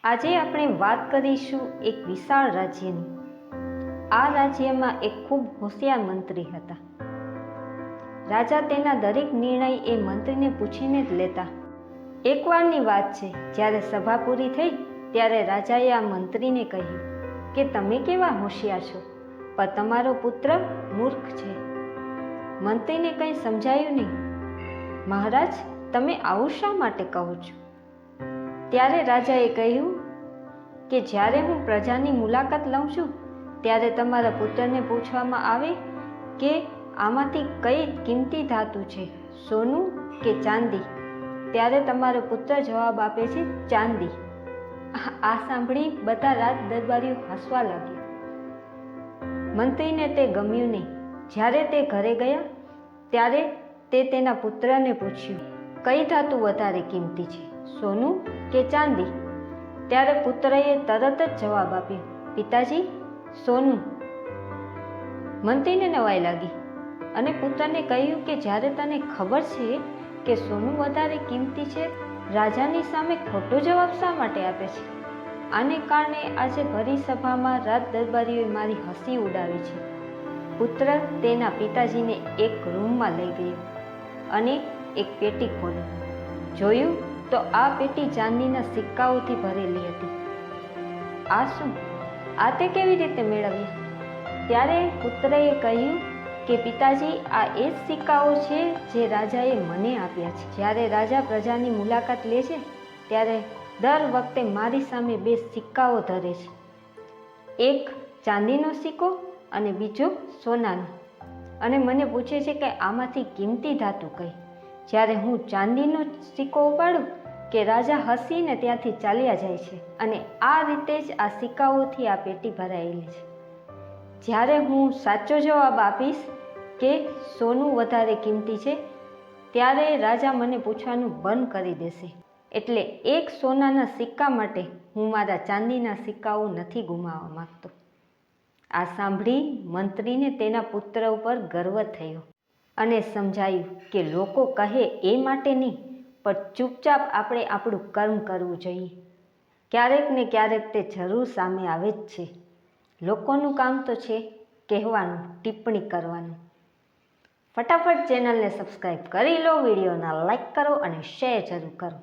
આજે આપણે વાત કરીશું એક વિશાળ રાજ્યની. આ રાજ્યમાં એક ખૂબ હોશિયાર મંત્રી હતા. રાજા તેના દરેક નિર્ણય એ મંત્રીને પૂછીને જ લેતા. એકવારની વાત છે, જ્યારે સભા પૂરી થઈ ત્યારે રાજાએ આ મંત્રીને કહ્યું કે તમે કેવા હોશિયાર છો, પણ તમારો પુત્ર મૂર્ખ છે. મંત્રીને કંઈ સમજાયું નહીં. મહારાજ, તમે આવું શા માટે કહો છો? ત્યારે રાજાએ કહ્યું કે જ્યારે હું પ્રજાની મુલાકાત લઉં છું ત્યારે તમારા પુત્રને પૂછવામાં આવે કે આમાંથી કઈ કિંમતી ધાતુ છે, સોનું કે ચાંદી, ત્યારે તમારો પુત્ર જવાબ આપે છે ચાંદી. આ સાંભળી બધા રાજ દરબારીઓ હસવા લાગ્યા. મંત્રીને તે ગમ્યું નહીં. જ્યારે તે ઘરે ગયા ત્યારે તે તેના પુત્રને પૂછ્યું, કઈ ધાતુ વધારે કિંમતી છે, સોનું કે ચાંદી? ત્યારે પુત્રએ તરત જ જવાબ આપ્યો, પિતાજી, સોનું. મંત્રીને નવાઈ લાગી અને પુત્રને કહ્યું કે જ્યારે તને ખબર છે કે સોનું વધારે કિંમતી છે, રાજાની સામે ખોટો જવાબ શા માટે આપે છે? આને કારણે આજે ભરી સભામાં રાજ દરબારીઓએ મારી હસી ઉડાવી છે. પુત્ર તેના પિતાજીને એક રૂમમાં લઈ ગયો અને એક પેટી ખોલી. જોયું તો આ પેટી ચાંદીના સિક્કાઓથી ભરેલી હતી. આ શું? આ તે કેવી રીતે મેળવ્યા? ત્યારે પુત્રએ કહ્યું કે પિતાજી, આ એ જ સિક્કાઓ છે જે રાજાએ મને આપ્યા છે. જ્યારે રાજા પ્રજાની મુલાકાત લે છે ત્યારે દર વખતે મારી સામે બે સિક્કાઓ ધરે છે, એક ચાંદીનો સિક્કો અને બીજો સોનાનો, અને મને પૂછે છે કે આમાંથી કિંમતી ધાતુ કઈ. જ્યારે હું ચાંદીનો સિક્કો ઉપાડું કે રાજા હસીને ત્યાંથી ચાલ્યા જાય છે, અને આ રીતે જ આ સિક્કાઓથી આ પેટી ભરાયેલી છે. જ્યારે હું સાચો જવાબ આપીશ કે સોનું વધારે કિંમતી છે, ત્યારે રાજા મને પૂછવાનું બંધ કરી દેશે. એટલે એક સોનાના સિક્કા માટે હું મારા ચાંદીના સિક્કાઓ નથી ગુમાવવા માંગતો. આ સાંભળી મંત્રીને તેના પુત્ર ઉપર ગર્વ થયો અને સમજાયું કે લોકો કહે એ માટે નહીં, પણ ચૂપચાપ આપણે આપણું કર્મ કરવું જોઈએ. ક્યારેક ને ક્યારેક તે જરૂર સામે આવે જ છે. લોકોનું કામ તો છે કહેવાનું, ટિપ્પણી કરવાનું. ફટાફટ ચેનલને સબસ્ક્રાઈબ કરી લો, વિડીયોના લાઈક કરો અને શેર જરૂર કરો.